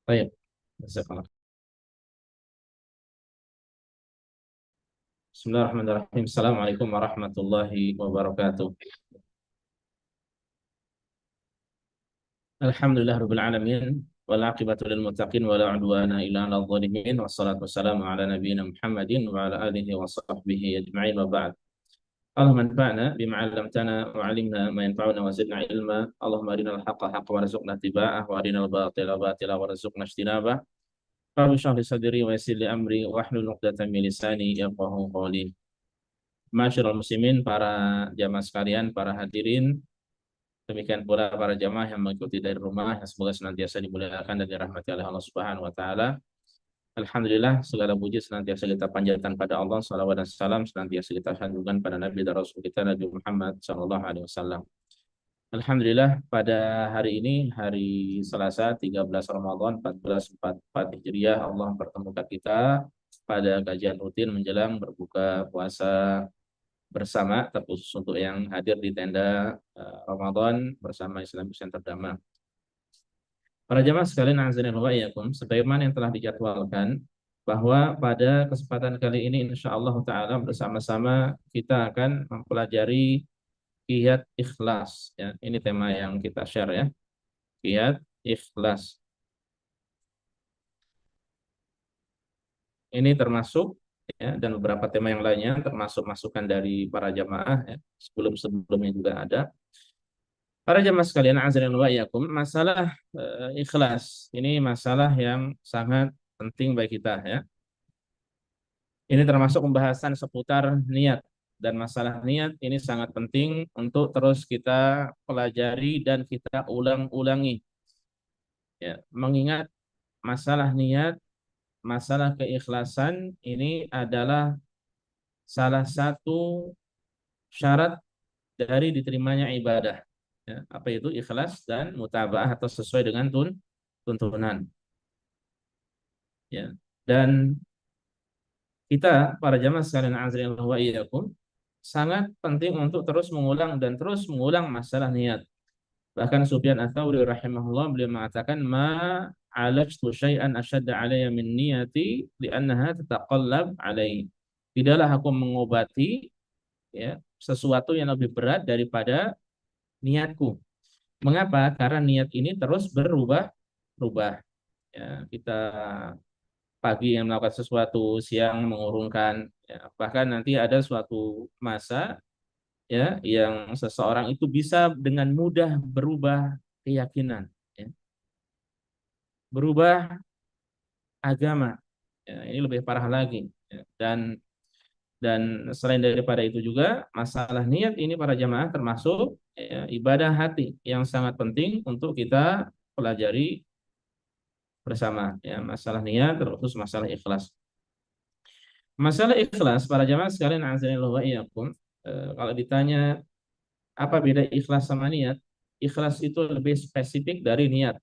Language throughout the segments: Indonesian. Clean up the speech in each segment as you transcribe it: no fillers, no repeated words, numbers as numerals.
Baik. Jazakallah. Bismillahirrahmanirrahim. Assalamualaikum warahmatullahi wabarakatuh. Alhamdulillah rabbil alamin wal aqibatu lil muttaqin wala udwana illa 'alal zalimin wassalatu wassalamu ala nabiyyina Muhammadin wa ala alihi wa sahbihi ajma'in wa ba'd. Allahumma anfa'na bima 'allamtana wa 'allimna ma yanfa'una wa zidna ilma. Allahumma arinal haqqa haqqan warzuqna ittiba'ah wa arinal batila batila warzuqna ijtinabah. Rabbi shrah li sadri wa yassir li amri wahlul 'uqdatam min lisani yafqahu qawli. Masyarul muslimin, para jamaah sekalian, para hadirin, demikian pula para jamaah yang mengikuti dari rumah, yang semoga senantiasa dimuliakan dan dirahmati oleh Allah Subhanahu wa taala. Alhamdulillah, segala puji senantiasa kita panjatkan pada Allah, salawat dan salam senantiasa kita sanjungkan pada Nabi dan Rasul kita Nabi Muhammad sallallahu alaihi wasallam. Alhamdulillah, pada hari ini, hari Selasa 13 Ramadan 1444 Hijriah, Allah mempertemukan kita pada kajian rutin menjelang berbuka puasa bersama, terkhusus untuk yang hadir di tenda Ramadan bersama Islamic Center Dhamma. Para jamaah sekalian, azanillahu wa iyyakum, sebagaimana yang telah dijadwalkan bahwa pada kesempatan kali ini insyaallah taala bersama-sama kita akan mempelajari qiyat ikhlas, ya. Ini tema yang kita share, ya. Qiyat ikhlas. Ini termasuk, ya, dan beberapa tema yang lainnya termasuk masukan dari para jamaah, ya. Sebelum-sebelumnya juga ada. Para jamaah sekalian, azan wa iyyakum, masalah ikhlas ini masalah yang sangat penting bagi kita, ya. Ini termasuk pembahasan seputar niat, dan masalah niat ini sangat penting untuk terus kita pelajari dan kita ulang-ulangi, ya. Mengingat masalah niat, masalah keikhlasan ini adalah salah satu syarat dari diterimanya ibadah. Ya, apa itu ikhlas dan mutabaah atau sesuai dengan tuntunan. Ya. Dan kita para jamaah sekalian azza wa iyyakum sangat penting untuk terus mengulang dan terus mengulang masalah niat. Bahkan Sufyan Ats-Tsauri rahimahullah beliau mengatakan ma alajtu syai'an ashadda alayya min niyati li'annaha tataqallab alayhi. Tidaklah aku mengobati, ya, sesuatu yang lebih berat daripada niatku. Mengapa? Karena niat ini terus berubah-ubah. Ya, kita pagi yang melakukan sesuatu, siang mengurungkan, ya. Bahkan nanti ada suatu masa, ya, yang seseorang itu bisa dengan mudah berubah keyakinan, ya. Berubah agama. Ya, ini lebih parah lagi, ya. Dan selain daripada itu juga masalah niat ini para jamaah termasuk, ya, ibadah hati yang sangat penting untuk kita pelajari bersama, ya. Masalah niat terus masalah ikhlas. Masalah ikhlas para jamaah sekalian azanillahu wa iyyakum, kalau ditanya apa beda ikhlas sama niat? Ikhlas itu lebih spesifik dari niat.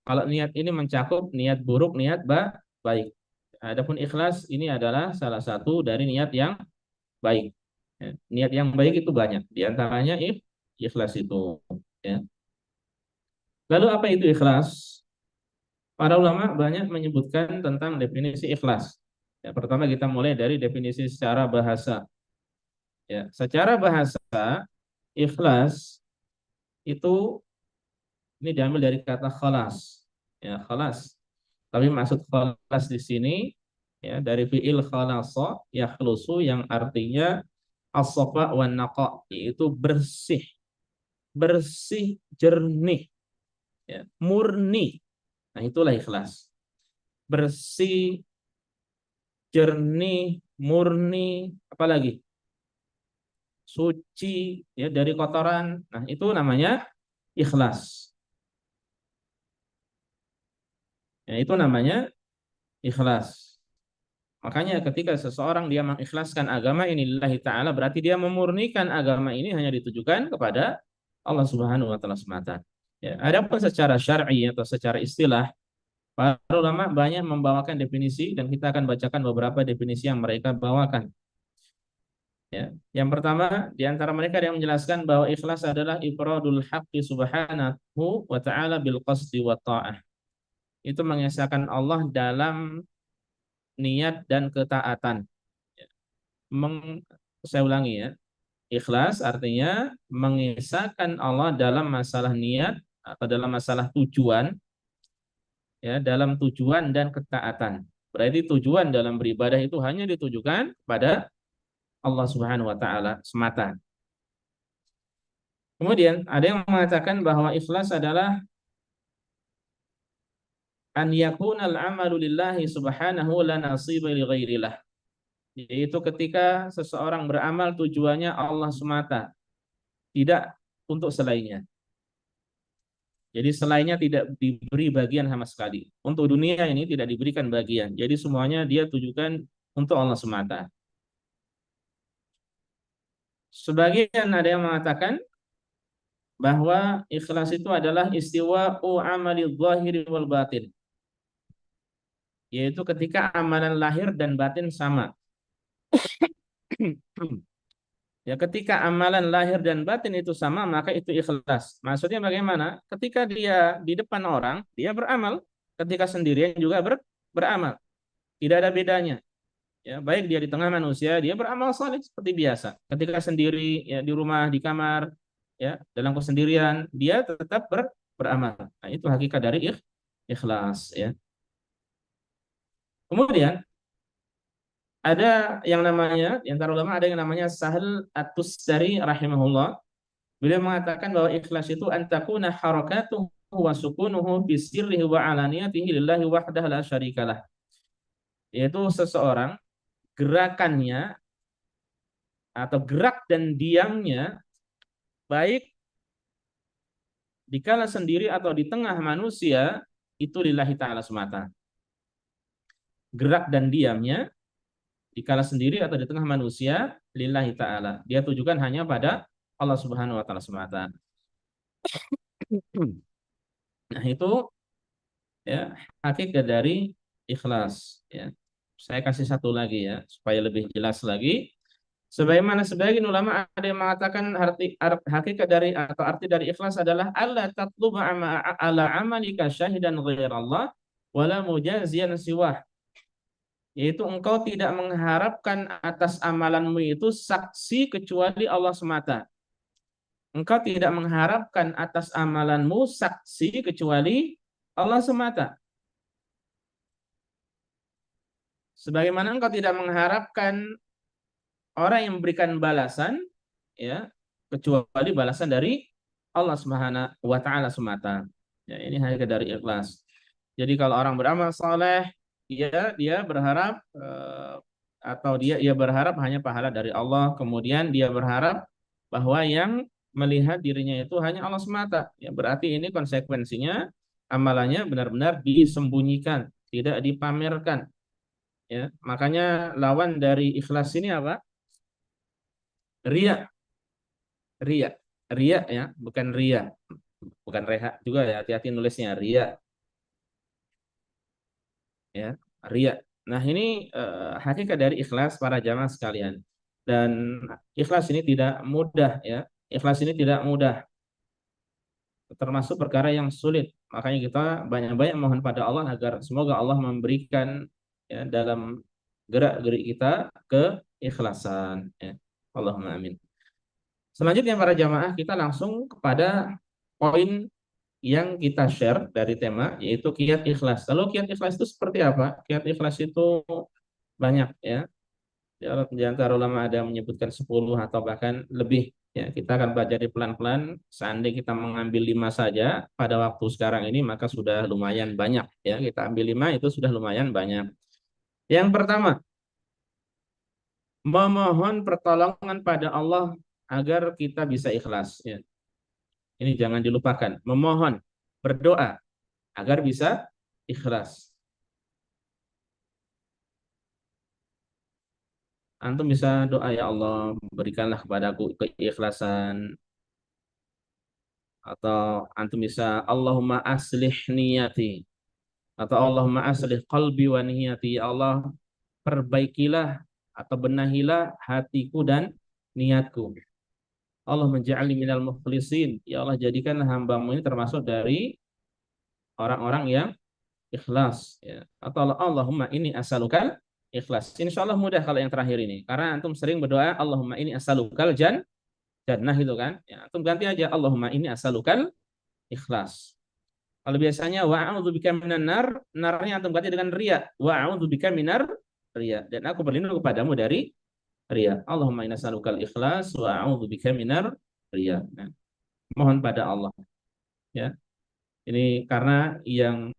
Kalau niat ini mencakup niat buruk, niat baik. Adapun ikhlas ini adalah salah satu dari niat yang baik. Ya, niat yang baik itu banyak. Di antaranya ikhlas itu, ya. Lalu apa itu ikhlas? Para ulama banyak menyebutkan tentang definisi ikhlas. Ya, pertama kita mulai dari definisi secara bahasa. Ya, secara bahasa ikhlas itu ini diambil dari kata khalas. Ya, khalas. Tapi maksud khalas di sini, ya, dari fiil khalasa yakhlusu yang artinya as-safa wan naqa, yaitu bersih, bersih, jernih, ya, murni. Nah, itulah ikhlas. Bersih, jernih, murni, apalagi suci, ya, dari kotoran. Nah, itu namanya ikhlas. Ya, itu namanya ikhlas. Makanya ketika seseorang dia mengikhlaskan agama ini lillahi ta'ala, berarti dia memurnikan agama ini hanya ditujukan kepada Allah Subhanahu wa taala semata. Ya, adapun secara syar'i atau secara istilah, para ulama banyak membawakan definisi dan kita akan bacakan beberapa definisi yang mereka bawakan. Ya. Yang pertama, di antara mereka yang menjelaskan bahwa ikhlas adalah ifradul haqqi subhanahu wa ta'ala bil qasdi wa ta'ah. itu mengesahkan Allah dalam niat dan ketaatan. Meng, saya ulangi ya. Ikhlas artinya mengesahkan Allah dalam masalah niat atau dalam masalah tujuan, ya, dalam tujuan dan ketaatan. Berarti tujuan dalam beribadah itu hanya ditujukan pada Allah Subhanahu wa taala semata. Kemudian ada yang mengatakan bahwa ikhlas adalah an yakunal amalu lillahi subhanahu la nasiba li ghairillah. Yaitu ketika seseorang beramal tujuannya Allah semata, tidak untuk selainnya. Jadi selainnya tidak diberi bagian sama sekali. Untuk dunia ini tidak diberikan bagian. Jadi semuanya dia tujukan untuk Allah semata. Sebagian ada yang mengatakan bahwa ikhlas itu adalah istiwa'u amali zahiri wal batin. Yaitu ketika amalan lahir dan batin sama. Ya, ketika amalan lahir dan batin itu sama, maka itu ikhlas. Maksudnya bagaimana? Ketika dia di depan orang, dia beramal. Ketika sendirian juga beramal. Tidak ada bedanya. Ya, baik dia di tengah manusia, dia beramal saleh seperti biasa. Ketika sendiri, ya, di rumah, di kamar, ya, dalam kesendirian, dia tetap beramal. Nah, itu hakikat dari ikhlas. Ya. Kemudian ada yang namanya, di antara ulama ada yang namanya Sahal At-Tustari rahimahullah. Beliau mengatakan bahwa ikhlas itu antakuna harakatuhu wa sukunuhu fi sirrihi wa alaniyatihi lillahi wahdahu la syarikalah. Yaitu seseorang gerakannya atau gerak dan diamnya baik dikala sendiri atau di tengah manusia itu lillahi ta'ala semata. Gerak dan diamnya dikala sendiri atau di tengah manusia lillahi ta'ala. Dia tujukan hanya pada Allah Subhanahu wa taala semata. Nah, itu ya hakikat dari ikhlas, ya. Saya kasih satu lagi ya supaya lebih jelas lagi. Sebagaimana sebagian ulama ada yang mengatakan hakikat dari atau arti dari ikhlas adalah alla tatluba ala amalika syahidan ghairallah wala mujaziyan siwah. Yaitu engkau tidak mengharapkan atas amalanmu itu saksi kecuali Allah semata. Engkau tidak mengharapkan atas amalanmu saksi kecuali Allah semata. Sebagaimana engkau tidak mengharapkan orang yang memberikan balasan, ya, kecuali balasan dari Allah Subhanahu wa taala semata. Ya, ini hakikat dari ikhlas. Jadi kalau orang beramal saleh, ya, dia berharap atau dia berharap hanya pahala dari Allah, kemudian dia berharap bahwa yang melihat dirinya itu hanya Allah semata. Ya, berarti ini konsekuensinya amalannya benar-benar disembunyikan, tidak dipamerkan. Ya, makanya lawan dari ikhlas ini apa? Ria, ria, ria ya, bukan ria, bukan reha juga ya. Hati-hati nulisnya ria, ya, ria. Nah ini hakikat dari ikhlas para jamaah sekalian. Dan ikhlas ini tidak mudah ya. Ikhlas ini tidak mudah, termasuk perkara yang sulit. Makanya kita banyak-banyak mohon pada Allah agar semoga Allah memberikan, ya, dalam gerak-gerik kita keikhlasan. Ya. Allahumma amin. Selanjutnya para jamaah kita langsung kepada poin yang kita share dari tema yaitu kiat ikhlas. Lalu kiat ikhlas itu seperti apa? Kiat ikhlas itu banyak ya. Di antara ulama ada yang menyebutkan 10 atau bahkan lebih. Ya, kita akan pelajari pelan-pelan. Seandainya kita mengambil 5 saja pada waktu sekarang ini maka sudah lumayan banyak ya. Kita ambil 5 itu sudah lumayan banyak. Yang pertama, memohon pertolongan pada Allah agar kita bisa ikhlas ya. Ini jangan dilupakan, memohon, berdoa agar bisa ikhlas. Antum bisa doa, ya Allah, berikanlah kepadaku keikhlasan. Atau antum bisa Allahumma aslih niyati. Atau Allahumma aslih qalbi wa niyati. Ya Allah, perbaikilah atau benahilah hatiku dan niatku. Allah menja'alni minal mukhlisin. Ya Allah, jadikanlah hambamu ini termasuk dari orang-orang yang ikhlas, ya. Atau Allahumma ini as'alukal ikhlas. Insya Allah mudah kalau yang terakhir ini, karena antum sering berdoa Allahumma ini as'alukal jannah itu kan. Ya, antum ganti aja Allahumma ini as'alukal ikhlas. Kalau biasanya wa a'udzubika minan nar, narnya antum ganti dengan riya. Wa a'udzubika minar riya. Dan aku berlindung kepadamu dari riya. Allahumma inna as'alukal ikhlas wa a'udzubika minar riya. Nah, mohon pada Allah, ya. Ini karena yang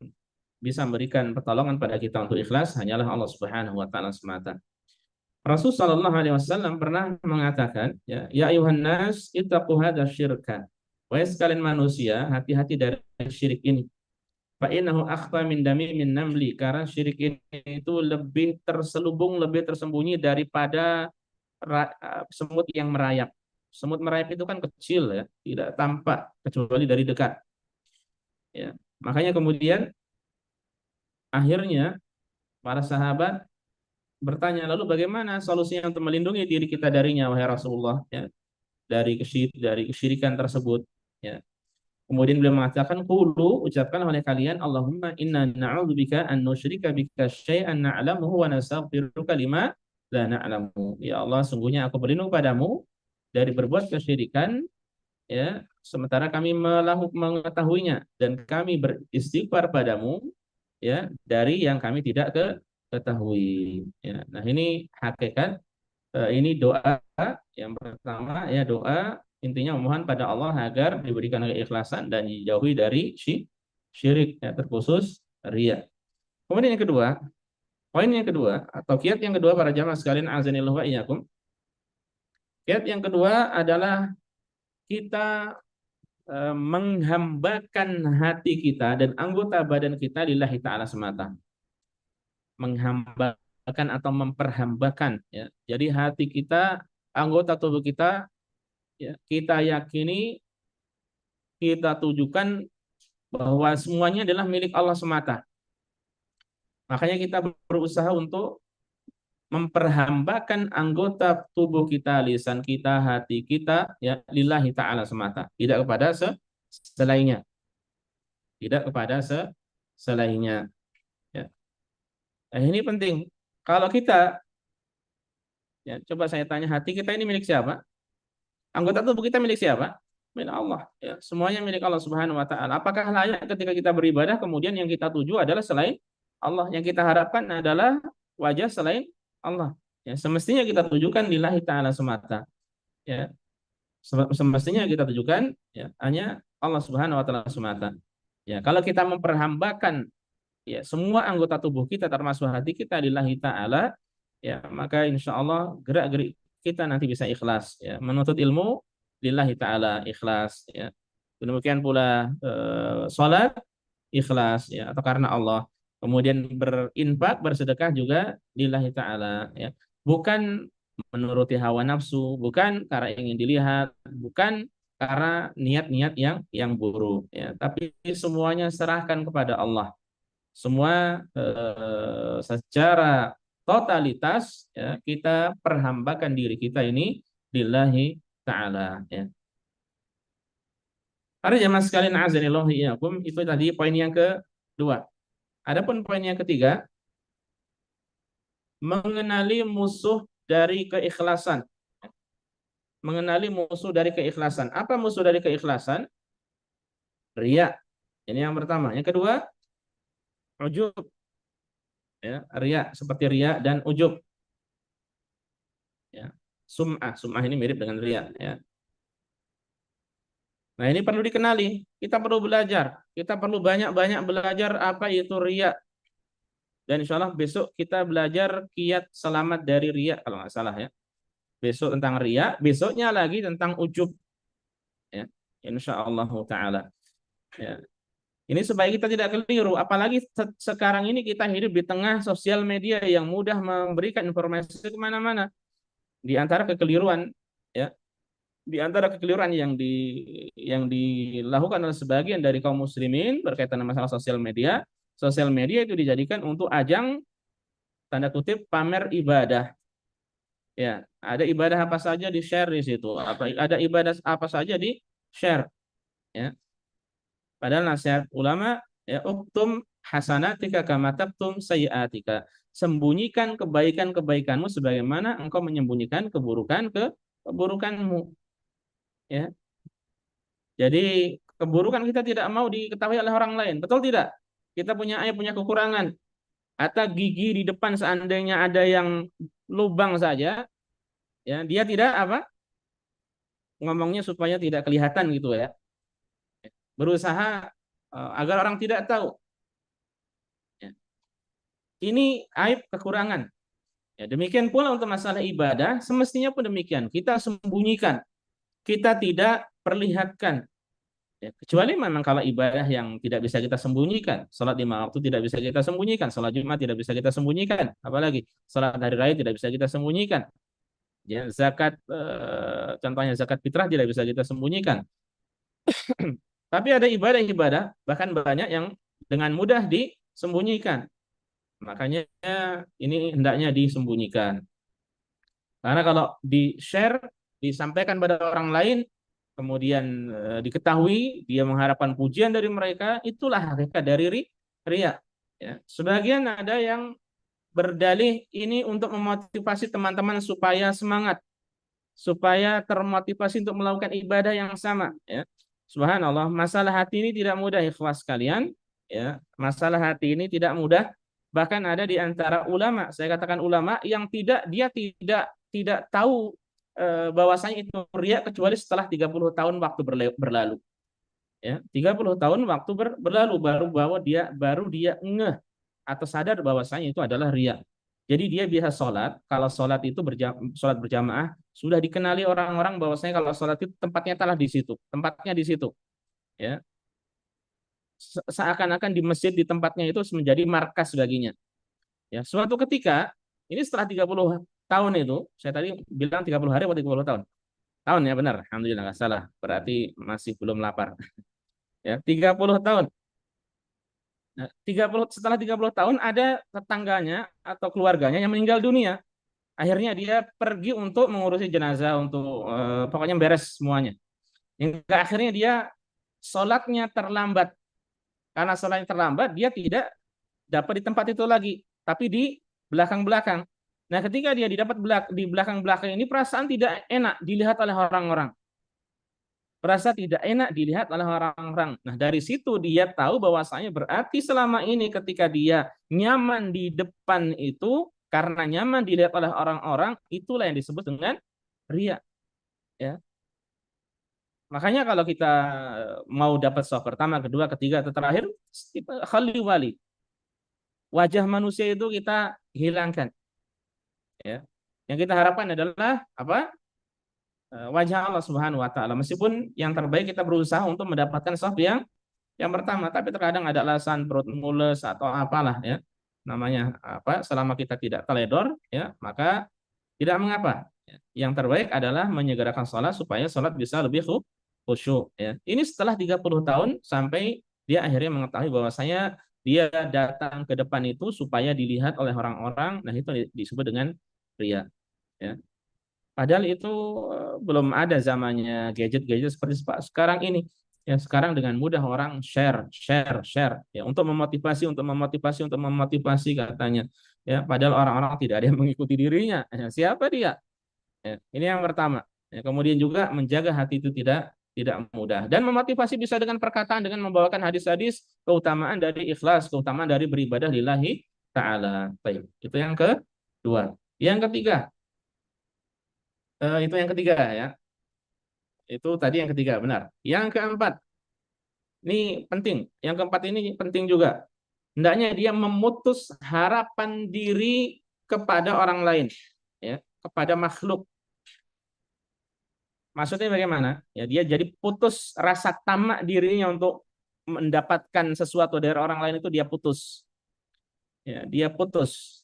bisa memberikan pertolongan pada kita untuk ikhlas hanyalah Allah Subhanahu wa taala semata. Rasul sallallahu alaihi wasallam pernah mengatakan, ya ayuhan nas ittaqu hadza syirka. Wahai sekalian manusia, hati-hati dari syirik ini. Fa innahu akhfa min damimin namli, karena syirik ini itu lebih terselubung, lebih tersembunyi daripada semut yang merayap. Semut merayap itu kan kecil, ya, tidak tampak kecuali dari dekat. Ya. Makanya kemudian akhirnya para sahabat bertanya, lalu bagaimana solusinya untuk melindungi diri kita darinya, wahai Rasulullah, ya, dari kesyirikan tersebut, ya. Kemudian beliau mengatakan, qulu, ucapkan oleh kalian, Allahumma inna na'udzubika an nusyrika bika syai'an na'lamuhu wa nastaghfiruka lima la na'lamu. Ya Allah, sungguhnya aku berlindung padamu dari berbuat kesyirikan, ya, sementara kami mengetahuinya, dan kami beristighfar padamu, ya, dari yang kami tidak ketahui. Ya. Nah, ini hakikat, ini doa yang pertama, ya, doa intinya memohon pada Allah agar diberikan keikhlasan dan dijauhi dari syirik, ya, terkhusus riya. Kemudian yang kedua, poin yang kedua atau kiat yang kedua para jamaah sekalian azanillahu wa iyyakum. Kiat yang kedua adalah kita menghambakan hati kita dan anggota badan kita lillahi ta'ala semata. Menghambakan atau memperhambakan, ya. Jadi hati kita, anggota tubuh kita, ya, kita yakini, kita tujukan bahwa semuanya adalah milik Allah semata. Makanya kita berusaha untuk memperhambakan anggota tubuh kita, lisan kita, hati kita, ya, lillahi ta'ala semata, tidak kepada selainnya, tidak kepada selainnya, ya. Nah, ini penting. Kalau kita, ya, coba saya tanya, hati kita ini milik siapa? Anggota tubuh kita milik siapa? Milik Allah. Ya, semuanya milik Allah Subhanahu wa taala. Apakah layak ketika kita beribadah kemudian yang kita tuju adalah selain Allah, yang kita harapkan adalah wajah selain Allah? Ya, semestinya kita tujukan lillahi taala semata. Ya, semestinya kita tujukan, ya, hanya Allah Subhanahu wa taala semata. Ya, kalau kita memperhambakan, ya, semua anggota tubuh kita termasuk hati kita lillahi taala, ya, maka insya Allah gerak-gerik kita nanti bisa ikhlas, ya. Menuntut ilmu lillahi ta'ala ikhlas, ya. Demikian pula sholat ikhlas, ya, atau karena Allah. Kemudian berinfak, bersedekah juga lillahi ta'ala, ya. Bukan menuruti hawa nafsu, bukan karena ingin dilihat, bukan karena niat-niat yang buruk, ya. Tapi semuanya serahkan kepada Allah. Semua secara totalitas, ya, kita perhambakan diri kita ini lillahi ta'ala, ya. Para jamaah sekalian azanillahu iyyakum, itu tadi poin yang kedua. Adapun poin yang ketiga, mengenali musuh dari keikhlasan. Mengenali musuh dari keikhlasan. Apa musuh dari keikhlasan? Riya. Ini yang pertama. Yang kedua, ujub. Ya, riya, seperti riya dan ujub. Ya. Sum'ah ini mirip dengan riya, ya. Nah, ini perlu dikenali. Kita perlu belajar. Kita perlu banyak-banyak belajar apa itu riya. Dan insya Allah besok kita belajar kiat selamat dari riya kalau nggak salah, ya. Besok tentang riya, besoknya lagi tentang ujub, ya. Insya Allah taala. Ya. Ini supaya kita tidak keliru. Apalagi sekarang ini kita hidup di tengah sosial media yang mudah memberikan informasi kemana-mana. Di antara kekeliruan, ya, di antara kekeliruan yang dilakukan oleh sebagian dari kaum muslimin berkaitan dengan masalah sosial media itu dijadikan untuk ajang tanda kutip pamer ibadah. Ya, ada ibadah apa saja di share di situ. Ada ibadah apa saja di share, ya. Padahal nasihat ulama, ya, uktum hasanatika kama taktum sayyi'atika. Sembunyikan kebaikan-kebaikanmu sebagaimana engkau menyembunyikan keburukanmu. Ya. Jadi keburukan kita tidak mau diketahui oleh orang lain. Betul tidak? Kita punya aib, punya kekurangan. Atau gigi di depan seandainya ada yang lubang saja, ya dia tidak apa? Ngomongnya supaya tidak kelihatan gitu ya. Berusaha agar orang tidak tahu. Ya. Ini aib kekurangan. Ya, demikian pula untuk masalah ibadah, semestinya pun demikian. Kita sembunyikan, kita tidak perlihatkan. Ya, kecuali memang kalau ibadah yang tidak bisa kita sembunyikan, salat 5 waktu tidak bisa kita sembunyikan, salat Jumat tidak bisa kita sembunyikan, apalagi salat hari raya tidak bisa kita sembunyikan. Ya, zakat contohnya zakat fitrah tidak bisa kita sembunyikan. Tapi ada ibadah-ibadah bahkan banyak yang dengan mudah disembunyikan. Makanya ini hendaknya disembunyikan. Karena kalau di-share, disampaikan pada orang lain, kemudian diketahui, dia mengharapkan pujian dari mereka, itulah hakikat dari riya. Ya. Sebagian ada yang berdalih ini untuk memotivasi teman-teman supaya semangat, supaya termotivasi untuk melakukan ibadah yang sama. Ya. Subhanallah, masalah hati ini tidak mudah, ikhwas kalian. Ya. Masalah hati ini tidak mudah. Bahkan ada di antara ulama, saya katakan ulama yang dia tidak tahu bahwasanya itu riya kecuali setelah 30 tahun waktu berlalu. Ya, 30 tahun waktu berlalu baru dia ngeh atau sadar bahwasanya itu adalah riya. Jadi dia biasa sholat, kalau sholat itu sholat berjamaah, sudah dikenali orang-orang bahwasanya kalau sholat itu tempatnya telah di situ, tempatnya di situ. Ya, seakan-akan di masjid di tempatnya itu menjadi markas baginya. Ya, suatu ketika ini setelah 30 tahun itu, saya tadi bilang 30 hari atau 30 tahun. Tahun ya benar, alhamdulillah nggak salah. Berarti masih belum lapar. Ya, 30 tahun. Nah, 30 setelah 30 tahun ada tetangganya atau keluarganya yang meninggal dunia. Akhirnya dia pergi untuk mengurusi jenazah untuk pokoknya beres semuanya. Hingga akhirnya dia sholatnya terlambat. Karena sholatnya terlambat, dia tidak dapat di tempat itu lagi, tapi di belakang-belakang. Nah, ketika dia di belakang-belakang ini perasaan tidak enak dilihat oleh orang-orang. Merasa tidak enak dilihat oleh orang-orang. Nah, dari situ dia tahu bahwasanya berarti selama ini ketika dia nyaman di depan itu karena nyaman dilihat oleh orang-orang, itulah yang disebut dengan riya, ya. Makanya kalau kita mau dapat soft pertama, kedua, ketiga, atau terakhir, khali wali. Wajah manusia itu kita hilangkan, ya. Yang kita harapkan adalah apa? Wajah Allah Subhanahu wa taala. Meskipun yang terbaik kita berusaha untuk mendapatkan soft yang pertama, tapi terkadang ada alasan perut mules atau apalah ya. Namanya apa? Selama kita tidak teledor ya, maka tidak mengapa. Yang terbaik adalah menyegerakan sholat supaya sholat bisa lebih khusyuk ya. Ini setelah 30 tahun sampai dia akhirnya mengetahui bahwasanya dia datang ke depan itu supaya dilihat oleh orang-orang. Nah, itu disebut dengan riya ya. Padahal itu belum ada zamannya gadget-gadget seperti sekarang ini. Ya, sekarang dengan mudah orang share ya untuk memotivasi katanya. Ya, padahal orang-orang tidak ada yang mengikuti dirinya. Ya, siapa dia? Ya, ini yang pertama. Ya, kemudian juga menjaga hati itu tidak mudah dan memotivasi bisa dengan perkataan dengan membawakan hadis-hadis keutamaan dari ikhlas, keutamaan dari beribadah lillahi taala. Baik, itu yang kedua. Yang ketiga, itu yang ketiga ya. Itu tadi yang ketiga, benar. Yang keempat, ini penting. Yang keempat ini penting juga. Hendaknya dia memutus harapan diri kepada orang lain, ya, kepada makhluk. Maksudnya bagaimana? Ya, dia jadi putus rasa tamak dirinya untuk mendapatkan sesuatu dari orang lain itu dia putus. Ya, dia putus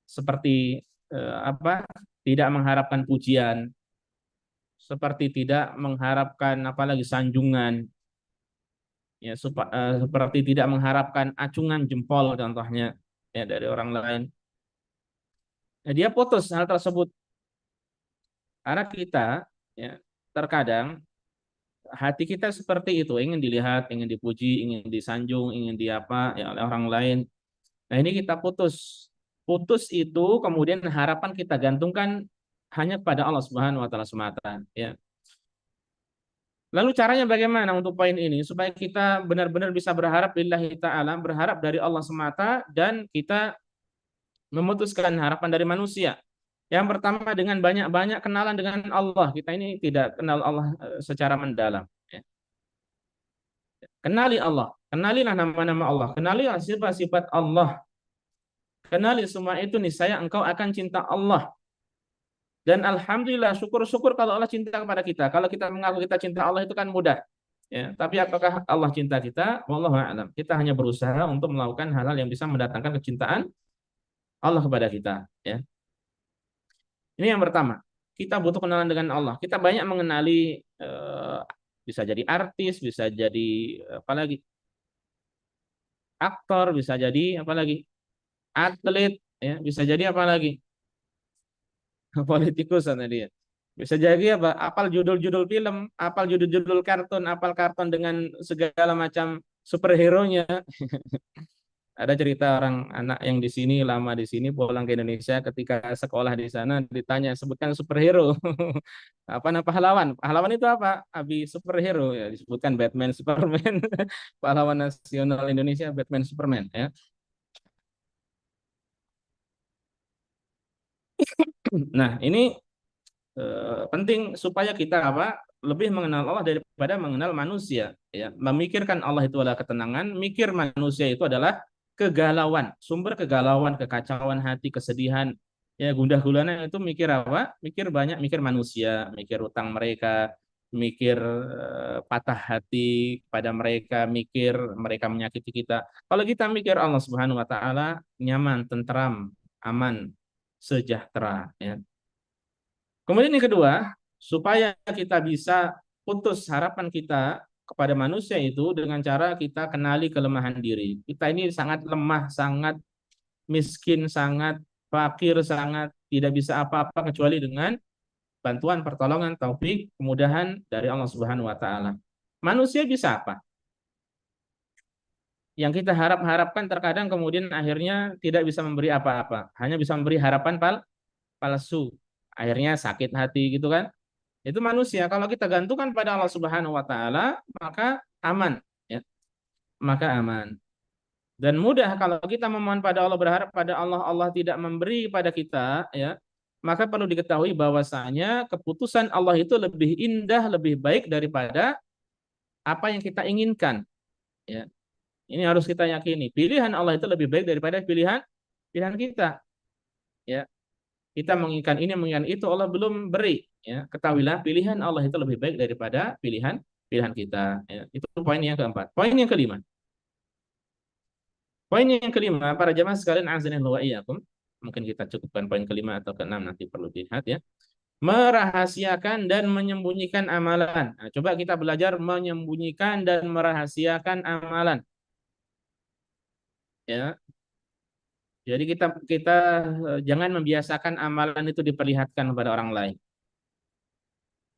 seperti apa? Tidak mengharapkan pujian, seperti tidak mengharapkan apalagi sanjungan, ya seperti tidak mengharapkan acungan jempol contohnya ya dari orang lain. Nah, dia putus hal tersebut karena kita ya terkadang hati kita seperti itu, ingin dilihat, ingin dipuji, ingin disanjung, ingin diapa ya oleh orang lain. Nah, ini kita putus. Putus itu kemudian harapan kita gantungkan hanya pada Allah Subhanahu wa taala semata, ya. Lalu caranya bagaimana untuk poin ini supaya kita benar-benar bisa berharap lillahi taala, berharap dari Allah semata dan kita memutuskan harapan dari manusia. Yang pertama dengan banyak-banyak kenalan dengan Allah. Kita ini tidak kenal Allah secara mendalam, ya. Kenali Allah, kenalilah nama-nama Allah, kenalilah sifat-sifat Allah. Kenali semua itu niscaya engkau akan cinta Allah. Dan alhamdulillah syukur-syukur kalau Allah cinta kepada kita. Kalau kita mengaku kita cinta Allah itu kan mudah. Ya, tapi apakah Allah cinta kita? Wallahu a'lam. Kita hanya berusaha untuk melakukan hal-hal yang bisa mendatangkan kecintaan Allah kepada kita, ya. Ini yang pertama. Kita butuh kenalan dengan Allah. Kita banyak mengenali bisa jadi artis, bisa jadi apalagi aktor, bisa jadi apalagi atlet, ya, bisa jadi apalagi politikus tadi ya. Bisa jadi apa? Apal judul-judul film, apal judul-judul kartun, apal kartun dengan segala macam superhero-nya. Ada cerita orang anak yang di sini lama di sini pulang ke Indonesia ketika sekolah di sana ditanya sebutkan superhero. Apa nama pahlawan? Pahlawan itu apa? Abi superhero ya disebutkan Batman, Superman. Pahlawan nasional Indonesia Batman, Superman ya. Nah, ini penting supaya kita apa? Lebih mengenal Allah daripada mengenal manusia ya. Memikirkan Allah itu adalah ketenangan, mikir manusia itu adalah kegalauan, sumber kegalauan, kekacauan hati, kesedihan, ya gundah gulana itu mikir apa? Mikir banyak, mikir manusia, mikir utang mereka, mikir patah hati pada mereka, mikir mereka menyakiti kita. Kalau kita mikir Allah Subhanahu wa taala, nyaman, tentram, aman, sejahtera ya. Kemudian yang kedua, supaya kita bisa putus harapan kita kepada manusia itu dengan cara kita kenali kelemahan diri. Kita ini sangat lemah, sangat miskin, sangat fakir, sangat tidak bisa apa-apa kecuali dengan bantuan, pertolongan, taufik, kemudahan dari Allah Subhanahu wa taala. Manusia bisa apa? Yang kita harap-harapkan terkadang kemudian akhirnya tidak bisa memberi apa-apa, hanya bisa memberi harapan palsu. Akhirnya sakit hati gitu kan. Itu manusia. Kalau kita gantungkan pada Allah Subhanahu wa taala, maka aman ya. Maka aman. Dan mudah kalau kita memohon pada Allah berharap pada Allah Allah tidak memberi pada kita ya. Maka perlu diketahui bahwasanya keputusan Allah itu lebih indah, lebih baik daripada apa yang kita inginkan ya. Ini harus kita yakini. Pilihan Allah itu lebih baik daripada pilihan pilihan kita ya. Kita menginginkan ini, menginginkan itu, Allah belum beri. Ya, ketahuilah pilihan Allah itu lebih baik daripada pilihan pilihan kita. Ya, itu poin yang keempat. Poin yang kelima. Poin yang kelima, para jamaah sekalian, azanillahu wa iyyakum. Mungkin kita cukupkan poin kelima atau keenam nanti perlu dilihat ya. Merahasiakan dan menyembunyikan amalan. Nah, coba kita belajar menyembunyikan dan merahasiakan amalan. Ya, jadi kita jangan membiasakan amalan itu diperlihatkan kepada orang lain.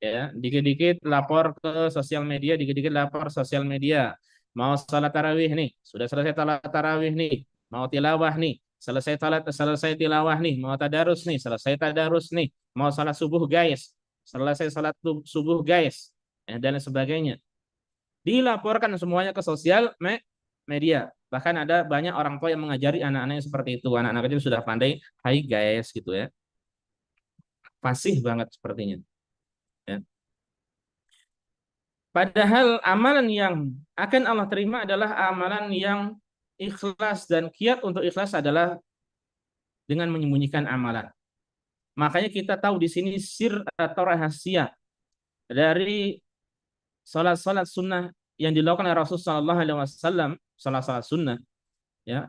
Ya, dikit-dikit lapor ke sosial media, dikit-dikit lapor sosial media. Mau salat tarawih nih, sudah selesai salat tarawih nih, mau tilawah nih, selesai tilawah nih, mau tadarus nih, selesai tadarus nih, mau salat subuh guys, selesai salat subuh guys, dan sebagainya. Dilaporkan semuanya ke sosial media. Bahkan ada banyak orang tua yang mengajari anak-anaknya seperti itu. Anak-anak kecil sudah pandai, hai guys gitu ya. Fasih banget sepertinya. Ya. Padahal amalan yang akan Allah terima adalah amalan yang ikhlas, dan kiat untuk ikhlas adalah dengan menyembunyikan amalan. Makanya kita tahu di sini sir atau rahasia dari salat-salat sunnah yang dilakukan oleh Rasulullah SAW, salat-salat sunnah ya,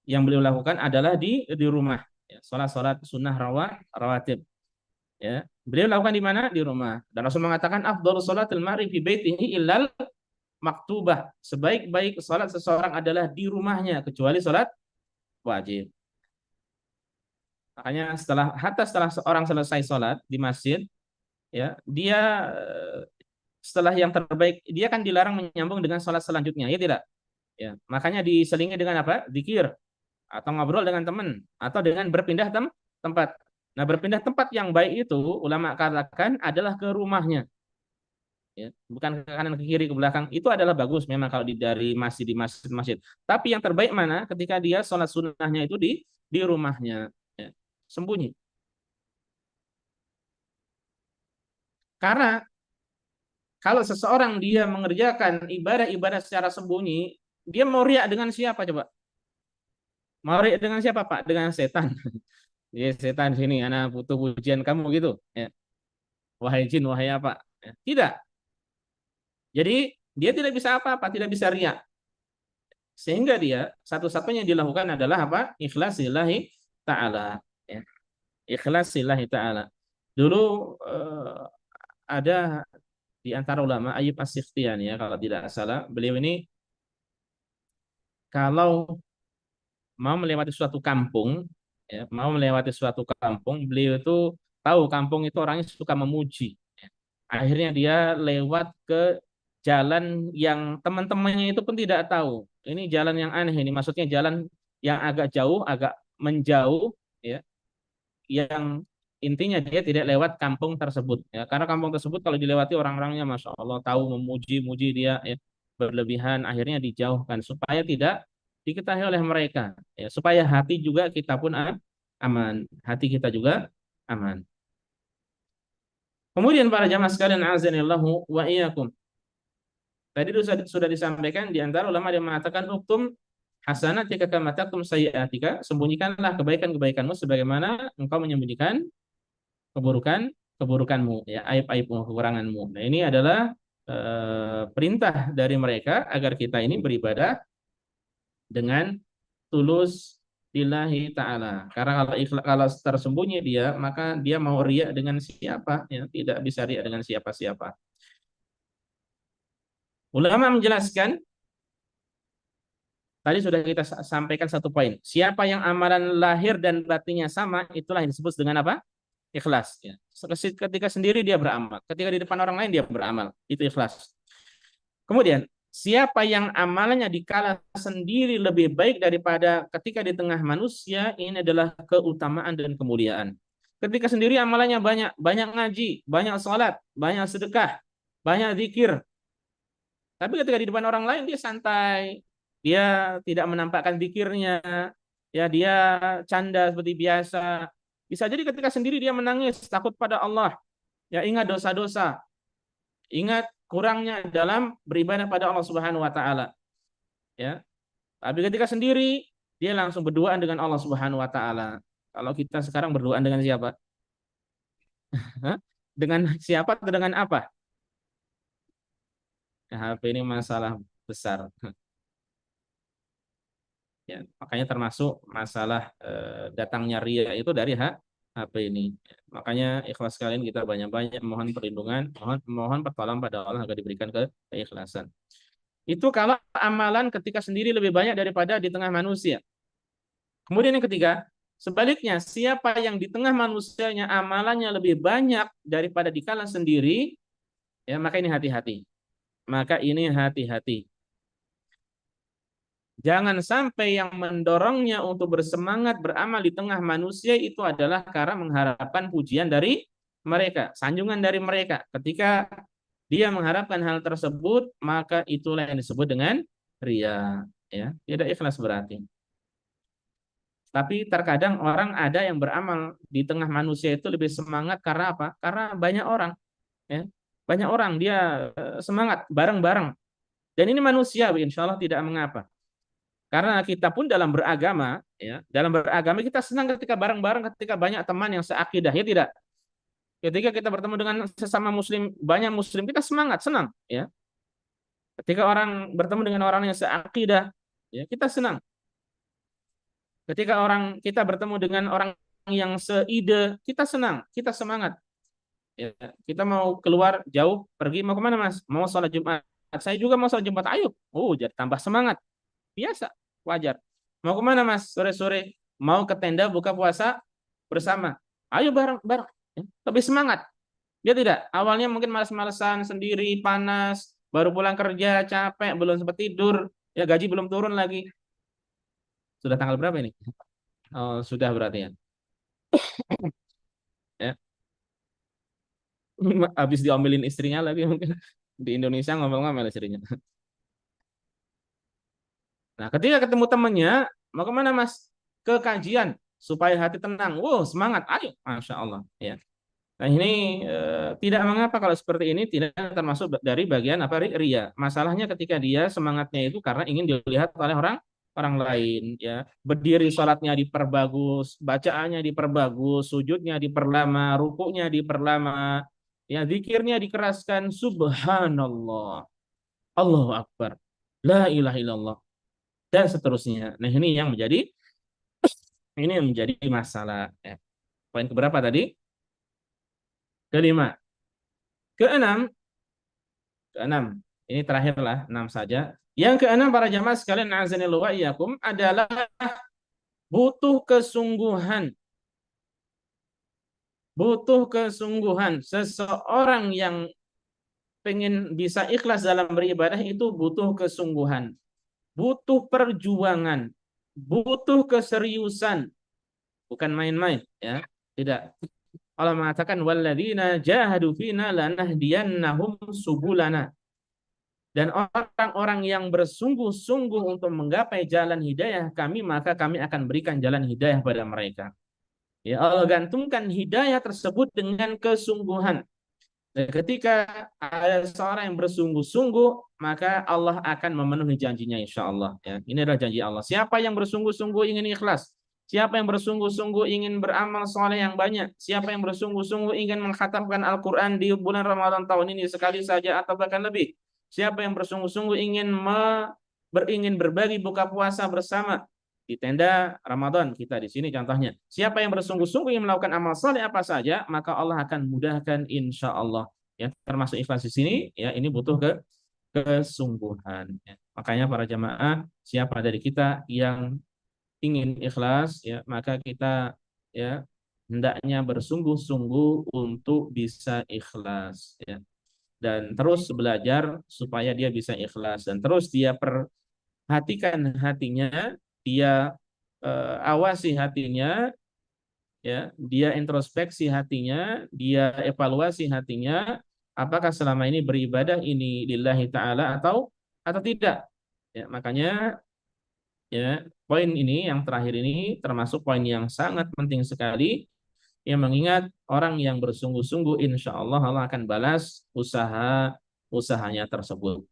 yang beliau lakukan adalah di rumah. Ya, salat-salat sunnah rawatib. Ya, beliau lakukan di mana? Di rumah. Dan Rasul mengatakan afdhalus salatil mar'i fi baitihi illal maktubah. Sebaik-baik salat seseorang adalah di rumahnya kecuali salat wajib. Makanya setelah seorang selesai salat di masjid, ya, dia setelah yang terbaik dia kan dilarang menyambung dengan sholat selanjutnya, ya tidak? Ya, makanya diselingi dengan apa? Zikir atau ngobrol dengan teman atau dengan berpindah tempat. Nah, berpindah tempat yang baik itu ulama katakan adalah ke rumahnya, ya, bukan ke kanan ke kiri ke belakang. Itu adalah bagus memang kalau dari masjid di masjid-masjid. Tapi yang terbaik mana? Ketika dia sholat sunnahnya itu di rumahnya, ya, sembunyi. Karena kalau seseorang dia mengerjakan ibadah-ibadah secara sembunyi, dia mau riak dengan siapa coba? Mau riak dengan siapa, Pak? Dengan setan. Ya, setan sini, anak butuh pujian kamu gitu. Ya. Wahai jin, wahai apa? Ya. Tidak. Jadi dia tidak bisa apa-apa, tidak bisa riak. Sehingga dia satu-satunya yang dilakukan adalah apa? Ikhlasillahi ta'ala. Ya. Ikhlasillahi ta'ala. Dulu ada di antara ulama Ayyub As-Sikhtiyani ya kalau tidak salah, beliau ini kalau mau melewati suatu kampung, ya, mau melewati suatu kampung, beliau itu tahu kampung itu orangnya suka memuji. Akhirnya dia lewat ke jalan yang teman-temannya itu pun tidak tahu. Ini jalan yang aneh ini, maksudnya jalan yang agak jauh, agak menjauh, ya, yang intinya dia tidak lewat kampung tersebut. Ya, karena kampung tersebut kalau dilewati orang-orangnya, masya Allah, tahu memuji-muji dia, ya, berlebihan, akhirnya dijauhkan supaya tidak diketahui oleh mereka. Ya, supaya hati juga kita pun aman, hati kita juga aman. Kemudian para jamaah sekalian azanillahu wa iyyakum. Tadi sudah disampaikan di antara ulama yang mengatakan uktum hasanatika kama taktum sayyi'atika, sembunyikanlah kebaikan-kebaikanmu sebagaimana engkau menyembunyikan keburukanmu, ya, aib-aibmu, kekuranganmu. Nah, ini adalah perintah dari mereka agar kita ini beribadah dengan tulus lillahi ta'ala. Karena kalau tersembunyi dia, maka dia mau riya dengan siapa? Ya, tidak bisa riya dengan siapa-siapa. Ulama menjelaskan, tadi sudah kita sampaikan satu poin. Siapa yang amalan lahir dan batinnya sama, itulah yang disebut dengan apa? Ikhlas. Ya. Ketika sendiri dia beramal. Ketika di depan orang lain dia beramal. Itu ikhlas. Kemudian, siapa yang amalannya dikala sendiri lebih baik daripada ketika di tengah manusia, ini adalah keutamaan dan kemuliaan. Ketika sendiri amalannya banyak, banyak ngaji, banyak sholat, banyak sedekah, banyak zikir. Tapi ketika di depan orang lain dia santai, dia tidak menampakkan zikirnya, ya dia canda seperti biasa. Bisa jadi ketika sendiri dia menangis, takut pada Allah, ya ingat dosa-dosa, ingat kurangnya dalam beribadah pada Allah Subhanahu wa taala, ya. Tapi ketika sendiri dia langsung berduaan dengan Allah Subhanahu wa taala. Kalau kita sekarang berduaan dengan siapa? Hah? Dengan siapa atau dengan apa? Ya, HP ini masalah besar. Ya, makanya termasuk masalah datangnya ria itu dari HP ini. Makanya ikhlas sekalian kita banyak-banyak mohon perlindungan, mohon pertolongan pada Allah agar diberikan keikhlasan. Itu kalau amalan ketika sendiri lebih banyak daripada di tengah manusia. Kemudian yang ketiga, sebaliknya, siapa yang di tengah manusianya amalannya lebih banyak daripada di kala sendiri, ya maka ini hati-hati. Maka ini hati-hati. Jangan sampai yang mendorongnya untuk bersemangat beramal di tengah manusia itu adalah karena mengharapkan pujian dari mereka, sanjungan dari mereka. Ketika dia mengharapkan hal tersebut, maka itulah yang disebut dengan ria, ya, tidak ikhlas berarti. Tapi terkadang orang ada yang beramal di tengah manusia itu lebih semangat karena apa? Karena banyak orang, ya. Banyak orang dia semangat bareng-bareng. Dan ini manusia, insya Allah tidak mengapa. Karena kita pun dalam beragama, ya, dalam beragama kita senang ketika bareng-bareng, ketika banyak teman yang seakidah, ya tidak. Ketika kita bertemu dengan sesama muslim, banyak muslim, kita semangat, senang, ya. Ketika orang bertemu dengan orang yang seakidah, ya, kita senang. Ketika kita bertemu dengan orang yang seide, kita senang, kita semangat. Ya, kita mau keluar jauh, pergi mau kemana Mas? Mau sholat Jumat. Saya juga mau sholat Jumat. Ayo. Oh, jadi tambah semangat. Biasa, wajar. Mau kemana Mas? Sore-sore. Mau ke tenda buka puasa bersama. Ayo bareng-bareng. Ya, lebih semangat. Dia tidak. Awalnya mungkin malas-malesan sendiri, panas, baru pulang kerja, capek, belum sempat tidur, ya gaji belum turun lagi. Sudah tanggal berapa ini? Oh, sudah berarti ya. Ya, habis diomelin istrinya lagi mungkin. Di Indonesia ngomel-ngomel istrinya. Nah, ketika ketemu temennya, mau kemana Mas? Ke kajian supaya hati tenang. Wow, semangat, ayo, masya Allah. Ya. Nah, ini tidak mengapa kalau seperti ini tidak termasuk dari bagian apa ria. Masalahnya ketika dia semangatnya itu karena ingin dilihat oleh orang orang lain, ya. Berdiri sholatnya diperbagus, bacaannya diperbagus, sujudnya diperlama, rukuknya diperlama, ya, zikirnya dikeraskan, subhanallah, Allahu Akbar, la ilaha illallah, dan seterusnya. Nah, ini yang menjadi masalah. Ya. Poin keberapa tadi? Kelima. Keenam, keenam. Ini terakhirlah, enam saja. Yang keenam para jamaah sekalian, azanillahu wa iyyakum, adalah butuh kesungguhan. Butuh kesungguhan. Seseorang yang pengen bisa ikhlas dalam beribadah itu butuh kesungguhan. Butuh perjuangan. Butuh keseriusan. Bukan main-main, ya. Tidak. Allah mengatakan walladzina jahadu fina lanahdiyannahum subulana. Dan orang-orang yang bersungguh-sungguh untuk menggapai jalan hidayah kami, maka kami akan berikan jalan hidayah pada mereka. Ya, Allah gantungkan hidayah tersebut dengan kesungguhan. Dan ketika ada seorang yang bersungguh-sungguh, maka Allah akan memenuhi janjinya insya Allah. Ya, ini adalah janji Allah. Siapa yang bersungguh-sungguh ingin ikhlas, siapa yang bersungguh-sungguh ingin beramal soleh yang banyak, siapa yang bersungguh-sungguh ingin mengkhatamkan Al-Quran di bulan Ramadan tahun ini sekali saja atau bahkan lebih, siapa yang bersungguh-sungguh ingin berbagi buka puasa bersama di tenda Ramadan kita di sini contohnya. Siapa yang bersungguh-sungguh ingin melakukan amal saleh apa saja, maka Allah akan mudahkan insya Allah. Ya, termasuk ikhlas di sini, ya ini butuh kesungguhan. Ya. Makanya para jamaah, siapa dari kita yang ingin ikhlas, ya maka kita ya hendaknya bersungguh-sungguh untuk bisa ikhlas. Ya. Dan terus belajar supaya dia bisa ikhlas dan terus dia perhatikan hatinya, dia awasi hatinya, ya, dia introspeksi hatinya, dia evaluasi hatinya, apakah selama ini beribadah ini lillahi taala atau tidak. Ya, makanya ya poin ini yang terakhir ini termasuk poin yang sangat penting sekali yang mengingat orang yang bersungguh-sungguh insya Allah Allah akan balas usahanya tersebut.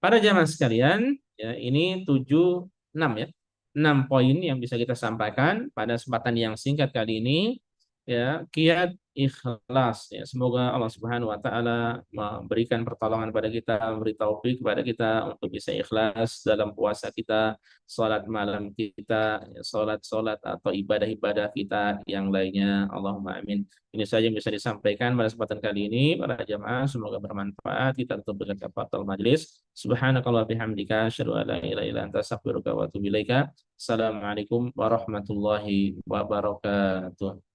Pada jamaah sekalian, ya, ini 6 ya. 6 poin yang bisa kita sampaikan pada kesempatan yang singkat kali ini, ya, kiat ikhlas, ya. Semoga Allah Subhanahu wa taala memberikan pertolongan pada kita, memberi taufik kepada kita untuk bisa ikhlas dalam puasa kita, salat malam kita, ya, salat atau ibadah-ibadah kita yang lainnya. Allahumma amin. Ini saja yang bisa disampaikan pada kesempatan kali ini para jamaah, semoga bermanfaat. Kita tutup dengan kafatul majelis. Subhanakallah bihamdika asyhadu an la ilaha illa anta astaghfiruka wa atubu ilaika. Assalamualaikum warahmatullahi wabarakatuh.